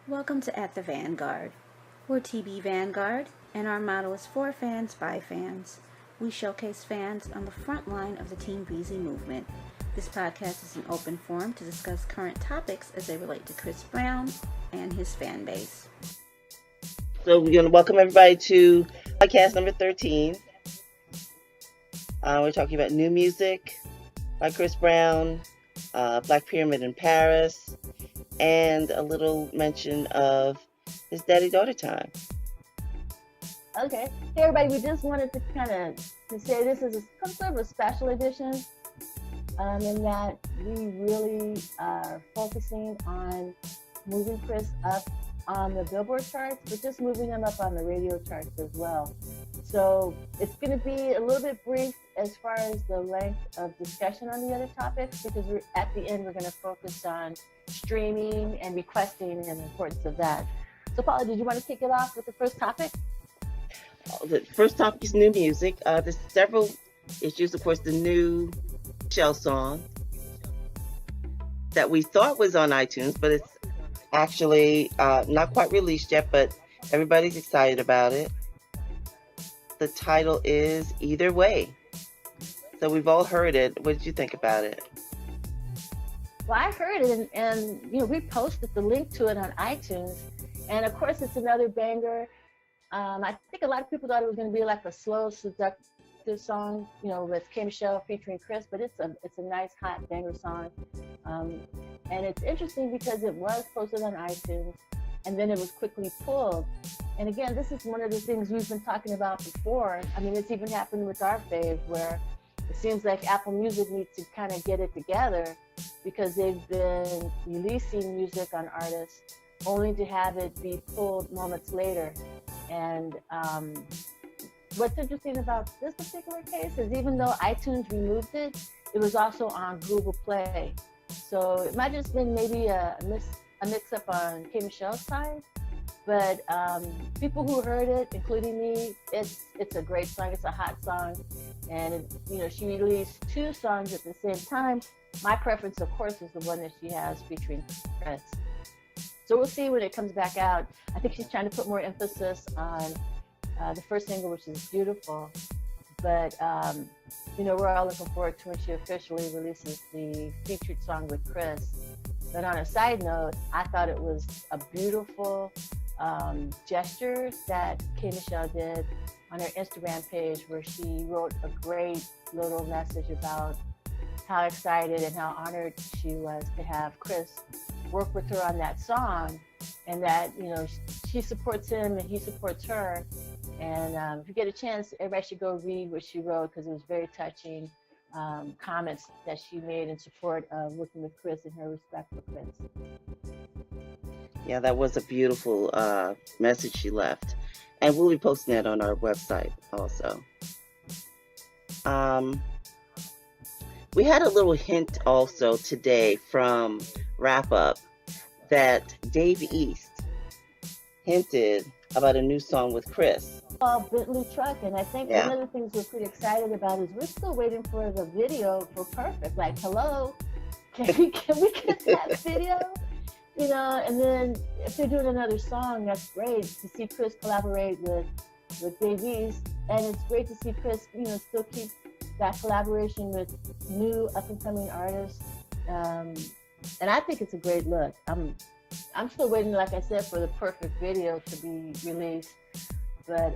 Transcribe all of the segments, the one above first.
Welcome to At the Vanguard. We're TBVanguard, and our motto is for fans by fans. We showcase fans on the front line of the Team VZ movement. This podcast is an open forum to discuss current topics as they relate to Chris Brown and his fan base. So we're going to welcome everybody to podcast number 13. We're talking about new music by Chris Brown, Black Pyramid in Paris, and a little mention of his daddy-daughter time. Okay. Hey, everybody, we just wanted to say this is some sort of a special edition in that we really are focusing on moving Chris up on the Billboard charts, but just moving him up on the radio charts as well. So it's going to be a little bit brief as far as the length of discussion on the other topics, because at the end we're going to focus on streaming and requesting and the importance of that. So Paula, did you want to kick it off with the first topic? The first topic is new music. There's several issues. Of course, the new Shell song that we thought was on iTunes, but it's actually not quite released yet, but everybody's excited about it. The title is Either Way. So we've all heard it. What did you think about it? Well, I heard it, and we posted the link to it on iTunes, and of course it's another banger. I think a lot of people thought it was going to be like a slow, seductive song, with K Michelle featuring Chris, but it's a nice, hot banger song. And it's interesting because it was posted on iTunes, and then it was quickly pulled. And again, this is one of the things we've been talking about before. I mean, it's even happened with our fave, where it seems like Apple Music needs to kind of get it together, because they've been releasing music on artists only to have it be pulled moments later. And what's interesting about this particular case is even though iTunes removed it, it was also on Google Play. So it might have just been maybe a mix-up on K Michelle's side. But people who heard it, including me, it's a great song. It's a hot song. And, she released two songs at the same time. My preference, of course, is the one that she has featuring Chris. So we'll see when it comes back out. I think she's trying to put more emphasis on the first single, which is Beautiful. But, we're all looking forward to when she officially releases the featured song with Chris. But on a side note, I thought it was a beautiful gesture that K Michelle did on her Instagram page, where she wrote a great little message about how excited and how honored she was to have Chris work with her on that song, and that she supports him and he supports her. And if you get a chance, everybody should go read what she wrote, because it was very touching comments that she made in support of working with Chris and her respect for Chris. Yeah, that was a beautiful message she left. And we'll be posting that on our website also. We had a little hint also today from Wrap Up that Dave East hinted about a new song with Chris. Bentley Truck, and I think one of the things we're pretty excited about is we're still waiting for the video for Perfect. Like, hello, can we get that video? And then if they're doing another song, that's great to see Chris collaborate with Dave East, and it's great to see Chris, still keep that collaboration with new up-and-coming artists. And I think it's a great look. I'm still waiting, like I said, for the Perfect video to be released. But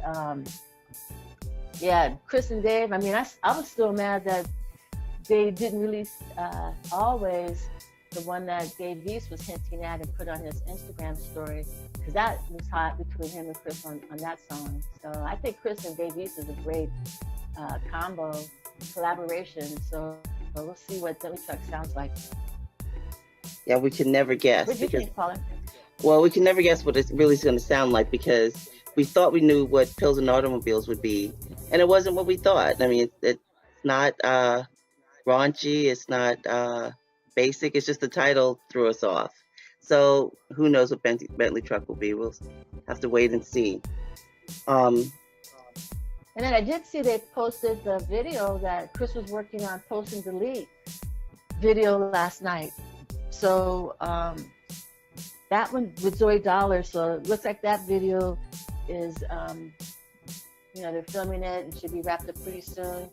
Chris and Dave, I mean, I was still mad that they didn't release Always, the one that Dave East was hinting at and put on his Instagram story, because that was hot between him and Chris on that song. So I think Chris and Dave East is a great combo collaboration. So we'll see what Bentley Truck sounds like. Yeah, we can never guess. What do you think, Paula? Well, we can never guess what it's really going to sound like, because we thought we knew what Pills and Automobiles would be, and it wasn't what we thought. I mean, it's not raunchy, it's not basic, it's just the title threw us off. So who knows what Bentley Truck will be? We'll have to wait and see. And then I did see they posted the video that Chris was working on, Post and Delete video last night. So that one with Zoe Dollar. So it looks like that video is, they're filming it and should be wrapped up pretty soon.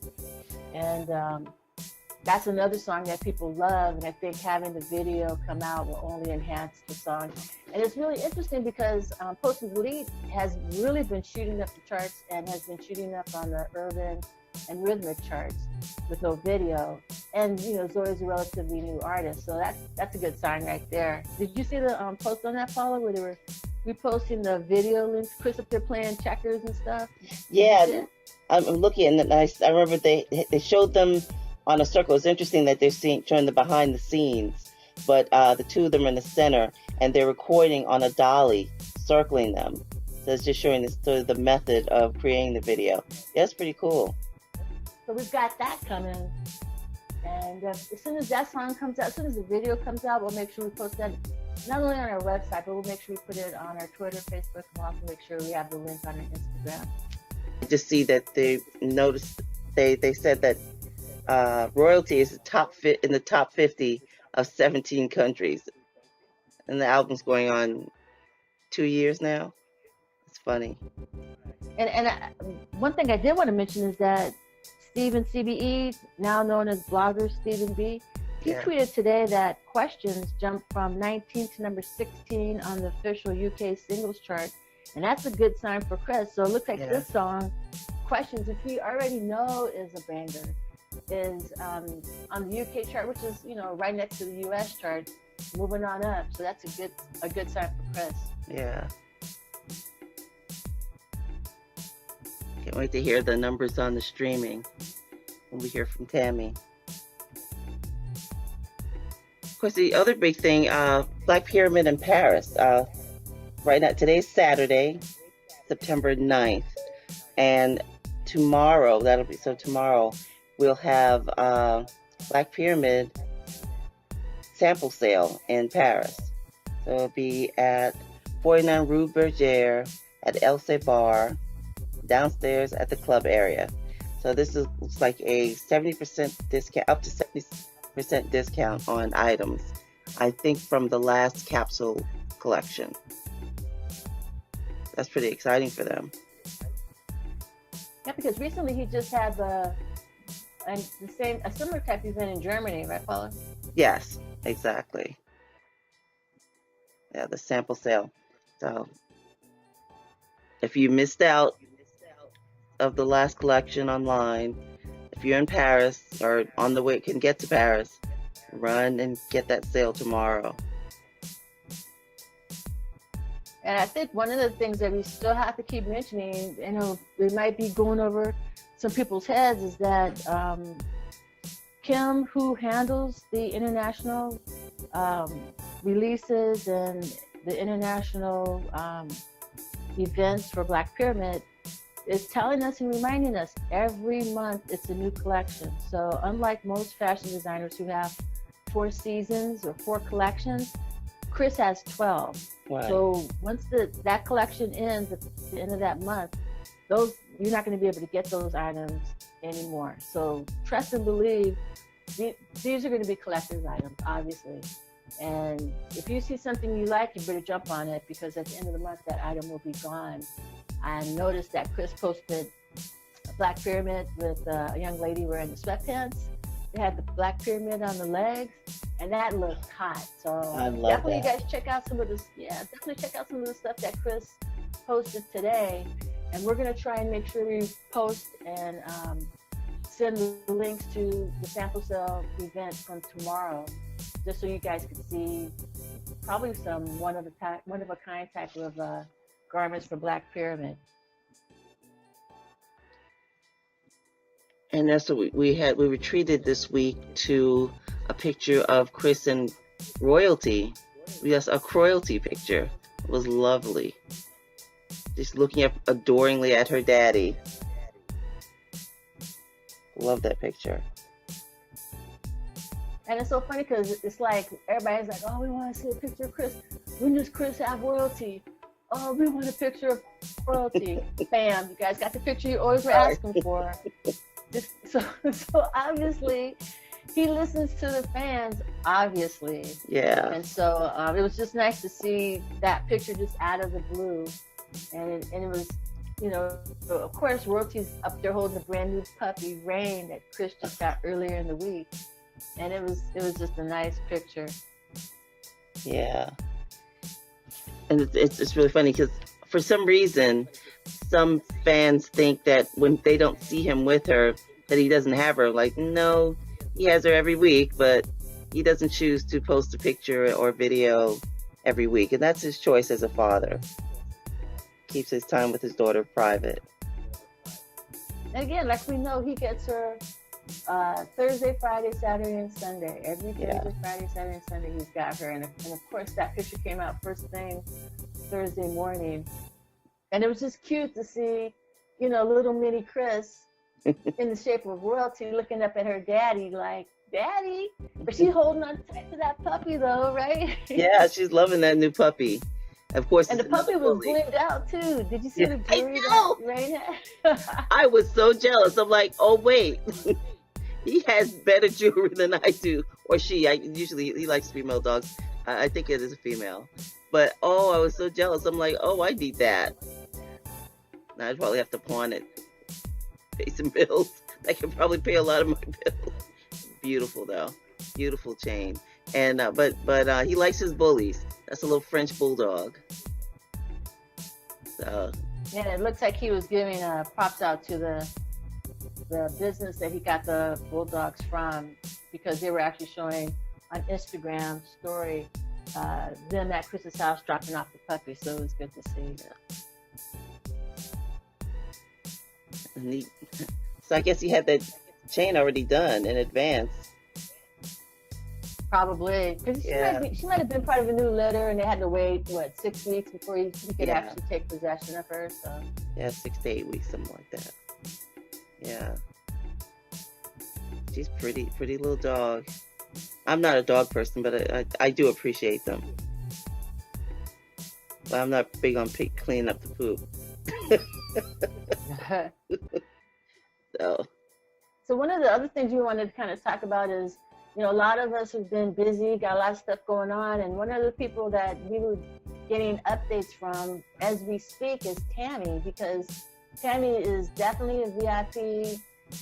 And that's another song that people love. And I think having the video come out will only enhance the song. And it's really interesting because Post Elite has really been shooting up the charts and has been shooting up on the urban and rhythmic charts with no video. And Zoe's a relatively new artist, so that's a good sign right there. Did you see the post on that, Paula, where they were reposting the video links? Chris up there playing checkers and stuff. Yeah, I'm looking, and I remember they showed them on a circle. It's interesting that they're showing the behind the scenes, but the two of them are in the center, and they're recording on a dolly, circling them. So it's just showing the method of creating the video. Yeah, it's pretty cool. So we've got that coming. And as soon as that song comes out, as soon as the video comes out, we'll make sure we post that not only on our website, but we'll make sure we put it on our Twitter, Facebook, and we'll also make sure we have the link on our Instagram. I just see that they noticed, they said that royalty is in the top 50 of 17 countries. And the album's going on 2 years now. It's funny. And one thing I did want to mention is that Stephen CBE, now known as blogger Stephen B, he tweeted today that Questions jumped from 19 to number 16 on the official UK singles chart. And that's a good sign for Chris. So it looks like this song, Questions, which we already know is a banger, is on the UK chart, which is, right next to the US chart, moving on up. So that's a good sign for Chris. Yeah. Can't wait to hear the numbers on the streaming when we hear from Tammy. Of course, the other big thing, Black Pyramid in Paris. Right now, today's Saturday, September 9th. And tomorrow, tomorrow we'll have Black Pyramid sample sale in Paris. So it'll be at 49 Rue Bergère at Elsa Bar, downstairs at the club area. So this looks like a 70% discount, up to 70% discount on items, I think from the last capsule collection. That's pretty exciting for them. Yeah, because recently he just had a similar type event in Germany, right, Paula? Yes, exactly. Yeah, the sample sale. So if you missed out of the last collection online, if you're in Paris or on the way, can get to Paris, run and get that sale tomorrow. And I think one of the things that we still have to keep mentioning, we might be going over some people's heads, is that Kim, who handles the international releases and the international events for Black Pyramid, is telling us and reminding us every month it's a new collection. So unlike most fashion designers who have 4 seasons or 4 collections, Chris has 12. Right. So once that collection ends at the end of that month, you're not going to be able to get those items anymore. So trust and believe, these are going to be collector's items, obviously. And if you see something you like, you better jump on it, because at the end of the month, that item will be gone. I noticed that Chris posted a Black Pyramid with a young lady wearing the sweatpants. They had the Black Pyramid on the legs, and that looked hot. So definitely, you guys check out some of this. Yeah, definitely check out some of the stuff that Chris posted today. And we're gonna try and make sure we post and send the links to the sample sale event from tomorrow, just so you guys can see probably some one of a kind type of garments for Black Pyramid. And that's what we retreated this week to a picture of Chris and royalty. Yes, a royalty picture. It was lovely. Just looking up adoringly at her daddy. Love that picture. And it's so funny because it's like everybody's like, oh, we want to see a picture of Chris. When does Chris have royalty? Oh, we want a picture of royalty. Bam, you guys got the picture you always were asking for. So obviously, he listens to the fans, obviously. Yeah. And so it was just nice to see that picture just out of the blue. And it was, you know, of course, Royalty's up there holding a brand new puppy, Rain, that Chris just got earlier in the week. And it was just a nice picture. Yeah. And it's really funny because for some reason, some fans think that when they don't see him with her, that he doesn't have her. Like, no, he has her every week, but he doesn't choose to post a picture or video every week. And that's his choice as a father. Keeps his time with his daughter private. And again, like we know, he gets her Thursday, Friday, Saturday, and Sunday. Every Thursday, Friday, Saturday, and Sunday, he's got her. And of course, that picture came out first thing Thursday morning. And it was just cute to see, you know, little mini Chris in the shape of Royalty looking up at her daddy like, Daddy. But she's holding on tight to that puppy, though, right? Yeah, she's loving that new puppy. Of course, and the puppy was blinged out too. Did you see the jewelry that Rain had? I was so jealous. I'm like, oh wait, he has better jewelry than I do, or she. Usually he likes female dogs. I think it is a female, but I was so jealous. I'm like, oh, I need that. Now I'd probably have to pawn it, pay some bills. I can probably pay a lot of my bills. Beautiful though, beautiful chain. And but he likes his bullies. That's a little French bulldog. So yeah, it looks like he was giving props out to the business that he got the bulldogs from, because they were actually showing on Instagram story them at Chris's house dropping off the puppy. So it was good to see. Neat. So I guess he had that chain already done in advance. Probably, because she might have been part of a new litter, and they had to wait 6 weeks before he could actually take possession of her. So 6 to 8 weeks, something like that. Yeah, she's pretty little dog. I'm not a dog person, but I do appreciate them. But I'm not big on cleaning up the poop. So one of the other things we wanted to kind of talk about is, you know, a lot of us have been busy, got a lot of stuff going on, and one of the people that we were getting updates from as we speak is Tammy, because Tammy is definitely a VIP,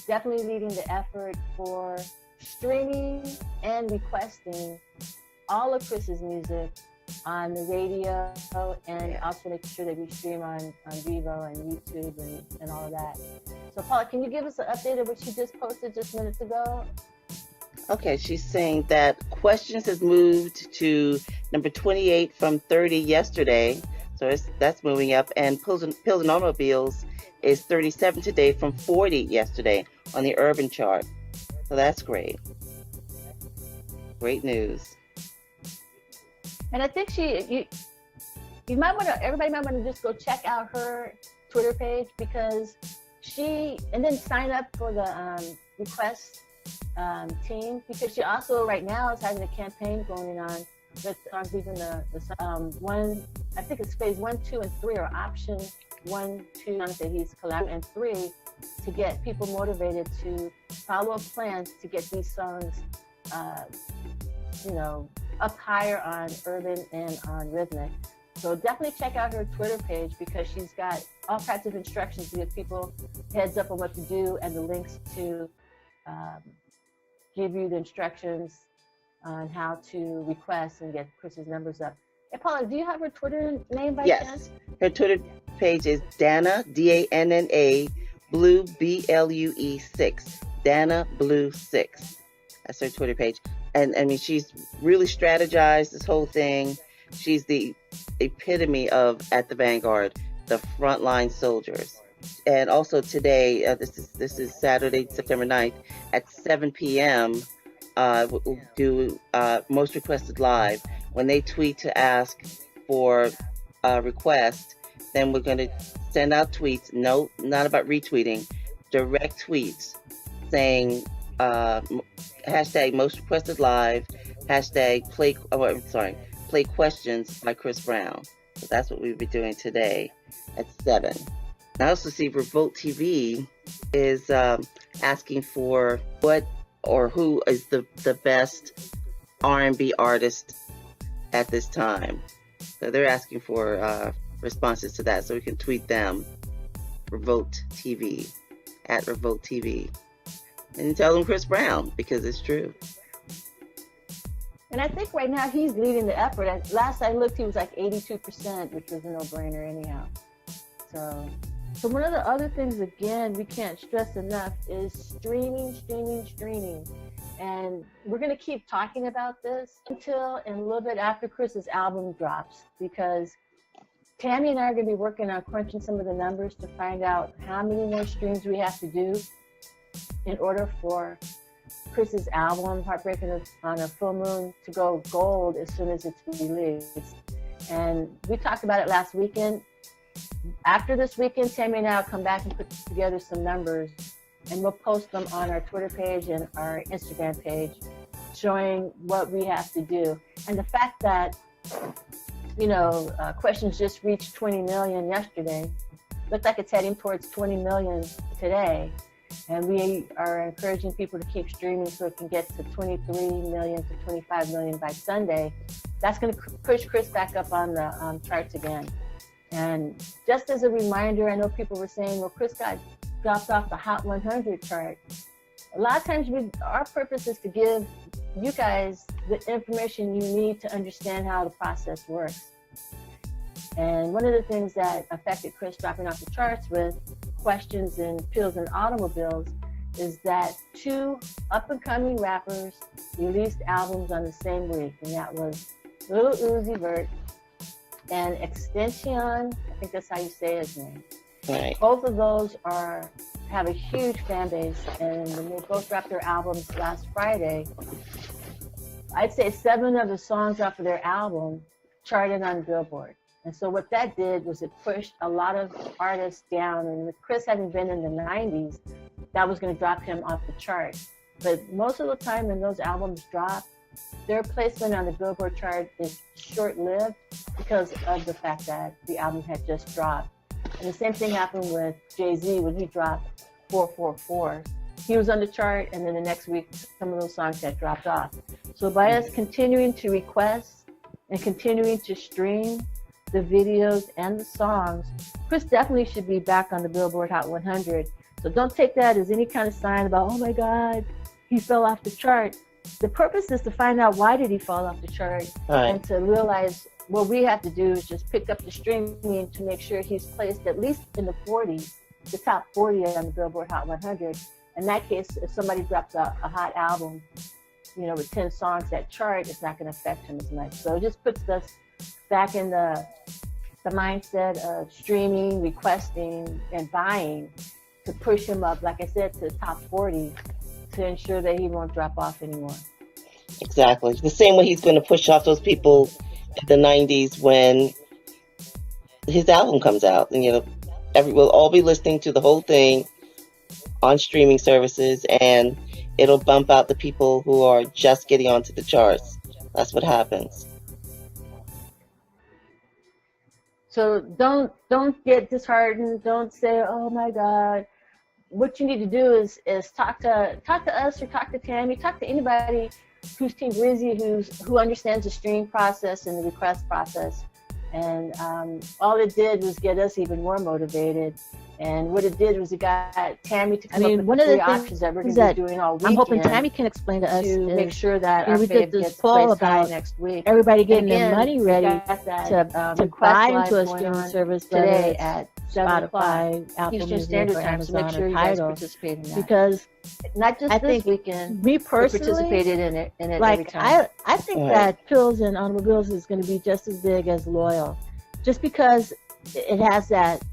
definitely leading the effort for streaming and requesting all of Chris's music on the radio, and also making sure that we stream on Vivo and YouTube and all of that. So Paula, can you give us an update of what she just posted just minutes ago? Okay, she's saying that Questions has moved to number 28 from 30 yesterday, so that's moving up, and Pills and Automobiles is 37 today from 40 yesterday on the urban chart. So that's great. Great news. And I think you might want to, everybody might want to just go check out her Twitter page, because and then sign up for the request team, because she also right now is having a campaign going on with songs, even the one, I think it's phase 1, 2, and 3, or option 1, 2 songs that he's collaborating, and 3, to get people motivated to follow up plans to get these songs, you know, up higher on urban and on rhythmic. So definitely check out her Twitter page, because she's got all kinds of instructions to give people heads up on what to do, and the links to give you the instructions on how to request and get Chris's numbers up. Hey, Paula, do you have her Twitter name by chance? Yes, her Twitter page is Dana, Danna, Blue, BLUE 6, Dana Blue 6. That's her Twitter page. And I mean, she's really strategized this whole thing. She's the epitome of at the Vanguard, the frontline soldiers. And also today, this is Saturday, September 9th, at 7 p.m., we'll do Most Requested Live. When they tweet to ask for a request, then we're going to send out tweets. No, not about retweeting, direct tweets saying hashtag Most Requested Live, hashtag play questions by Chris Brown. So that's what we'll be doing today at 7. I also see Revolt TV is asking for what or who is the best R&B artist at this time. So they're asking for responses to that, so we can tweet them, Revolt TV, at Revolt TV, and tell them Chris Brown, because it's true. And I think right now he's leading the effort. Last I looked, he was like 82%, which was a no-brainer anyhow. So one of the other things, again, we can't stress enough is streaming. And we're going to keep talking about this until and a little bit after Chris's album drops, because Tammy and I are going to be working on crunching some of the numbers to find out how many more streams we have to do in order for Chris's album, Heartbreaking on a Full Moon, to go gold as soon as it's released. And we talked about it last weekend. After this weekend, Tammy and I will come back and put together some numbers, and we'll post them on our Twitter page and our Instagram page, showing what we have to do. And the fact that, questions just reached 20 million yesterday, looks like it's heading towards 20 million today. And we are encouraging people to keep streaming so it can get to 23 million to 25 million by Sunday. That's going to push Chris back up on the charts again. And just as a reminder, I know people were saying, well, Chris got dropped off the Hot 100 chart. A lot of times our purpose is to give you guys the information you need to understand how the process works. And one of the things that affected Chris dropping off the charts with Questions and Pills and Automobiles is that 2 up-and-coming rappers released albums on the same week, and that was Lil Uzi Vert and Extension, I think that's how you say his name. Right. Both of those have a huge fan base, and when they both dropped their albums last Friday, I'd say 7 of the songs off of their album charted on Billboard. And so what that did was it pushed a lot of artists down, and with Chris having been in the 90s, that was going to drop him off the chart. But most of the time when those albums drop, their placement on the Billboard chart is short-lived because of the fact that the album had just dropped. And the same thing happened with Jay-Z when he dropped 444. He was on the chart, and then the next week, some of those songs had dropped off. So by us continuing to request and continuing to stream the videos and the songs, Chris definitely should be back on the Billboard Hot 100. So don't take that as any kind of sign about, oh my God, he fell off the chart. The purpose is to find out why did he fall off the chart, and to realize what we have to do is just pick up the streaming to make sure he's placed at least in the 40s, the top 40 on the Billboard Hot 100. In that case, if somebody drops a hot album, with 10 songs that chart, it's not going to affect him as much. So it just puts us back in the mindset of streaming, requesting, and buying to push him up, like I said, to the top 40 to ensure that he won't drop off anymore. Exactly. The same way he's going to push off those people in the 90s when his album comes out. And, we'll all be listening to the whole thing on streaming services, and it'll bump out the people who are just getting onto the charts. That's what happens. So don't get disheartened. Don't say, oh my God. What you need to do is talk to us, or talk to Tammy, talk to anybody who's Team Breezy, who understands the stream process and the request process. And all it did was get us even more motivated. And what it did was it got Tammy to come up with one of the 3 options that we're going to be doing all weekend. I'm hoping Tammy can explain to us to make sure that our our fave this gets poll placed high about next week. everybody getting their Again, money ready to buy into a streaming service today today at 7 o'clock Spotify, Apple Eastern Music, Standard or Time. So make Amazon, sure or you guys Tidal. participate in that. Because Not just I this think weekend, me we personally, participated in it every like time. I think Right. that Pills and Automobiles is going to be just as big as Loyal, just because it has that.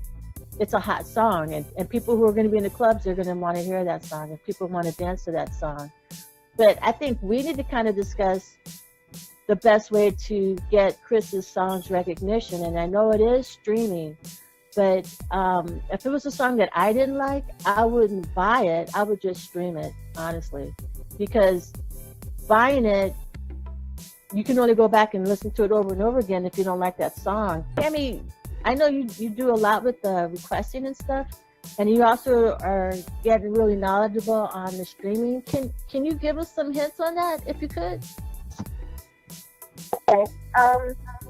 It's a hot song, and people who are going to be in the clubs are going to want to hear that song, and people want to dance to that song. But I think we need to kind of discuss the best way to get Chris's songs recognition. And I know it is streaming, but if it was a song that I didn't like, I wouldn't buy it. I would just stream it, honestly, because buying it, you can only go back and listen to it over and over again if you don't like that song. Tammy, I know you do a lot with the requesting and stuff. And you also are getting really knowledgeable on the streaming. Can you give us some hints on that, if you could? Okay.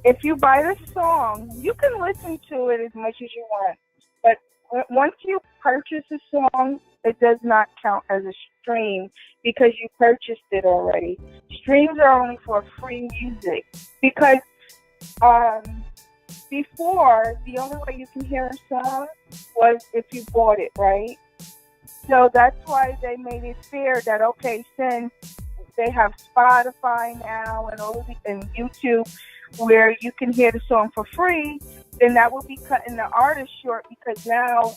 If you buy the song, you can listen to it as much as you want. But once you purchase a song, it does not count as a stream because you purchased it already. Streams are only for free music because before, the only way you can hear a song was if you bought it, right? So that's why they made it fair that, okay, since they have Spotify now and all of and YouTube where you can hear the song for free, then that would be cutting the artist short because now,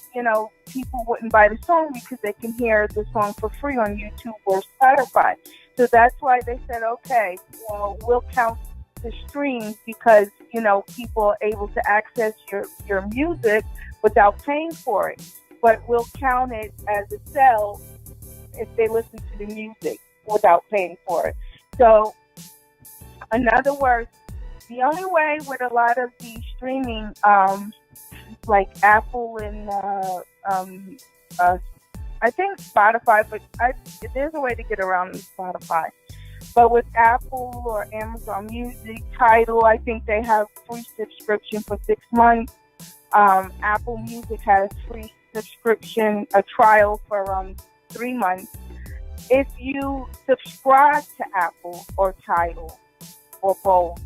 people wouldn't buy the song because they can hear the song for free on YouTube or Spotify. So that's why they said, okay, well, we'll count the streams because, people are able to access your music without paying for it. But we'll count it as a sell if they listen to the music without paying for it. So, in other words, the only way with a lot of the streaming, like Apple and I think Spotify, but there's a way to get around Spotify. But with Apple or Amazon Music, Tidal, I think they have free subscription for 6 months. Apple Music has free subscription, a trial for 3 months. If you subscribe to Apple or Tidal or both,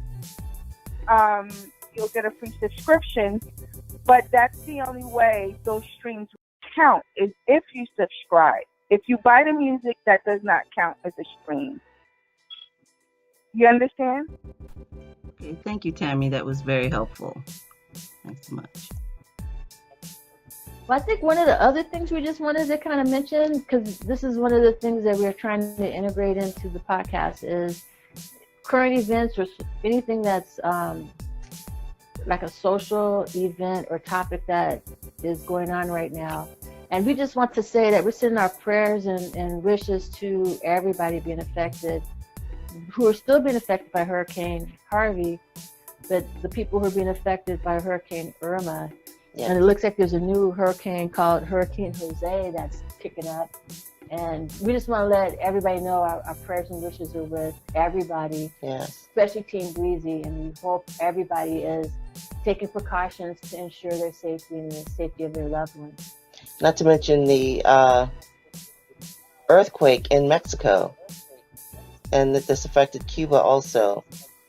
you'll get a free subscription. But that's the only way those streams count is if you subscribe. If you buy the music, that does not count as a stream. You understand? Okay, thank you, Tammy. That was very helpful. Thanks so much. Well, I think one of the other things we just wanted to kind of mention, because this is one of the things that we're trying to integrate into the podcast, is current events or anything that's like a social event or topic that is going on right now. And we just want to say that we're sending our prayers and wishes to everybody being affected, who are still being affected by Hurricane Harvey, but the people who are being affected by Hurricane Irma. Yeah. And it looks like there's a new hurricane called Hurricane Jose that's kicking up. And we just want to let everybody know our prayers and wishes are with everybody, yes, especially Team Breezy. And we hope everybody is taking precautions to ensure their safety and the safety of their loved ones. Not to mention the earthquake in Mexico. And that this affected Cuba also.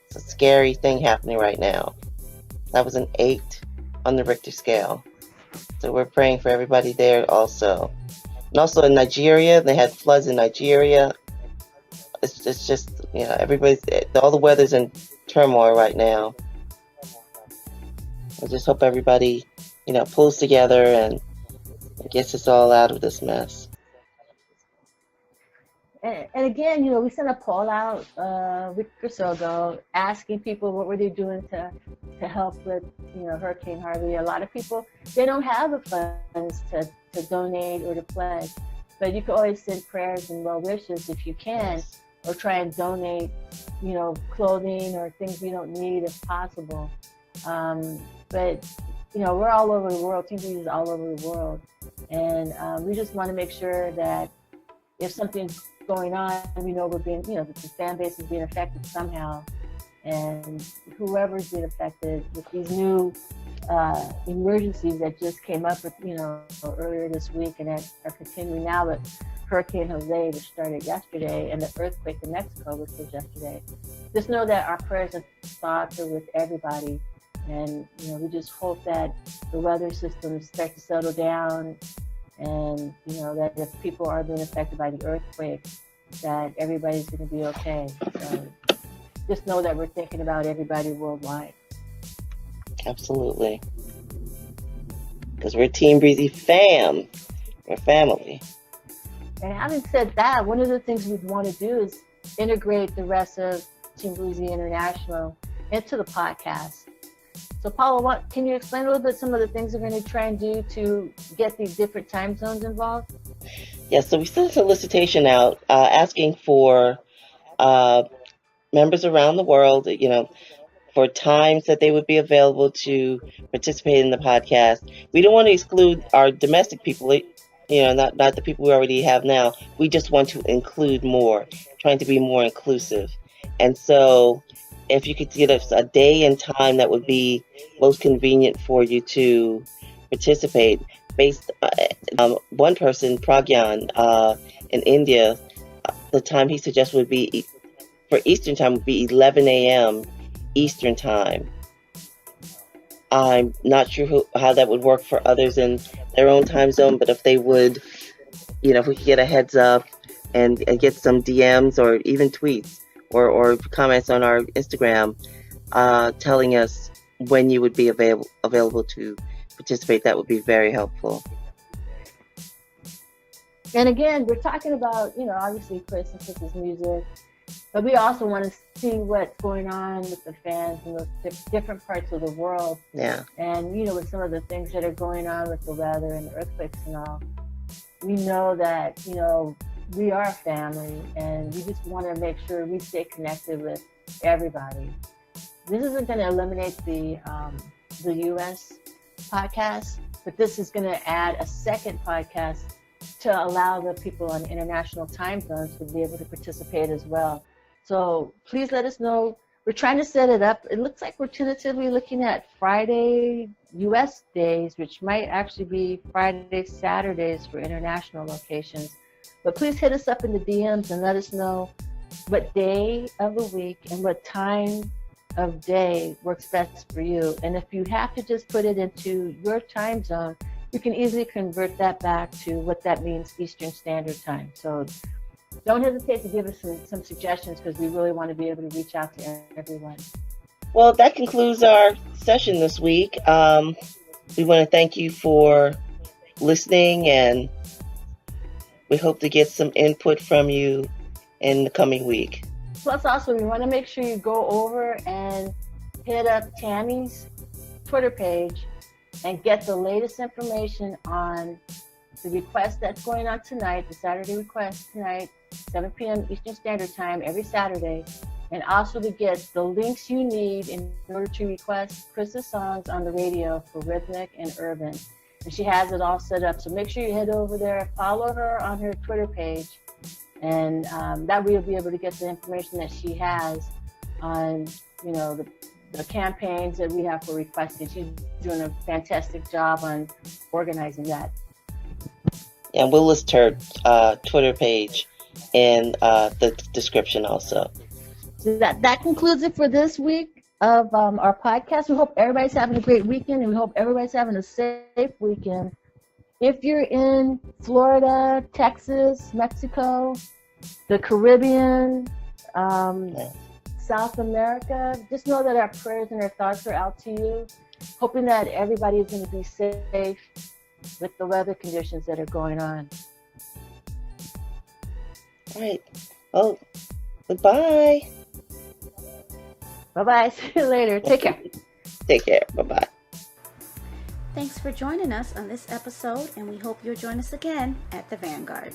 It's a scary thing happening right now. That was an 8 on the Richter scale. So we're praying for everybody there also. And also in Nigeria, they had floods in Nigeria. It's just, all the weather's in turmoil right now. I just hope everybody, pulls together and gets us all out of this mess. And again, we sent a poll out a week or so ago asking people what were they doing to help with, Hurricane Harvey. A lot of people, they don't have the funds to donate or to pledge, but you can always send prayers and well wishes if you can, or try and donate, clothing or things we don't need if possible. But, we're all over the world. Team Breezy is all over the world. And we just want to make sure that if something's going on, we know we're being, the fan base is being affected somehow, and whoever's being affected with these new emergencies that just came up with, earlier this week and that are continuing now, but Hurricane Jose, which started yesterday, and the earthquake in Mexico, which was yesterday. Just know that our prayers and thoughts are with everybody, and we just hope that the weather systems start to settle down. And, that if people are being affected by the earthquake, that everybody's going to be okay. So just know that we're thinking about everybody worldwide. Absolutely. Because we're Team Breezy fam. We're family. And having said that, one of the things we want to do is integrate the rest of Team Breezy International into the podcast. So, Paula, can you explain a little bit some of the things we're going to try and do to get these different time zones involved? Yes, so we sent a solicitation out asking for members around the world, for times that they would be available to participate in the podcast. We don't want to exclude our domestic people, not the people we already have now. We just want to include more, trying to be more inclusive. And so if you could get us a day and time that would be most convenient for you to participate, based one person, Pragyan, in India, the time he suggested would be, for Eastern time, would be 11 a.m. Eastern time. I'm not sure how that would work for others in their own time zone, but if they would, if we could get a heads up and get some DMs or even tweets or comments on our Instagram telling us when you would be available to participate, that would be very helpful. And again, we're talking about, obviously Chris and Chris's music, but we also want to see what's going on with the fans in those different parts of the world. Yeah. And, with some of the things that are going on with the weather and the earthquakes and all, we know that, we are a family, and we just want to make sure we stay connected with everybody. This isn't going to eliminate the U.S. podcast, but this is going to add a second podcast to allow the people on international time zones to be able to participate as well. So please let us know. We're trying to set it up. It looks like we're tentatively looking at Friday U.S. days, which might actually be Friday, Saturdays for international locations. But please hit us up in the DMs and let us know what day of the week and what time of day works best for you. And if you have to just put it into your time zone, you can easily convert that back to what that means Eastern Standard Time. So don't hesitate to give us some suggestions, because we really want to be able to reach out to everyone. Well, that concludes our session this week. We want to thank you for listening, and we hope to get some input from you in the coming week. Plus, also, we want to make sure you go over and hit up Tammy's Twitter page and get the latest information on the request that's going on tonight, the Saturday request tonight, 7 p.m. Eastern Standard Time every Saturday, and also to get the links you need in order to request Chris's songs on the radio for rhythmic and urban. And she has it all set up, so make sure you head over there, follow her on her Twitter page, and that way you'll be able to get the information that she has on, the campaigns that we have for requested. She's doing a fantastic job on organizing that. Yeah, we'll list her Twitter page in the description also. So that concludes it for this week of our podcast. We hope everybody's having a great weekend, and we hope everybody's having a safe weekend. If you're in Florida, Texas, Mexico, the Caribbean, South America, just know that our prayers and our thoughts are out to you, hoping that everybody is going to be safe with the weather conditions that are going on. All right. Well, goodbye. Bye-bye. See you later. Take care. Take care. Bye-bye. Thanks for joining us on this episode, and we hope you'll join us again at the Vanguard.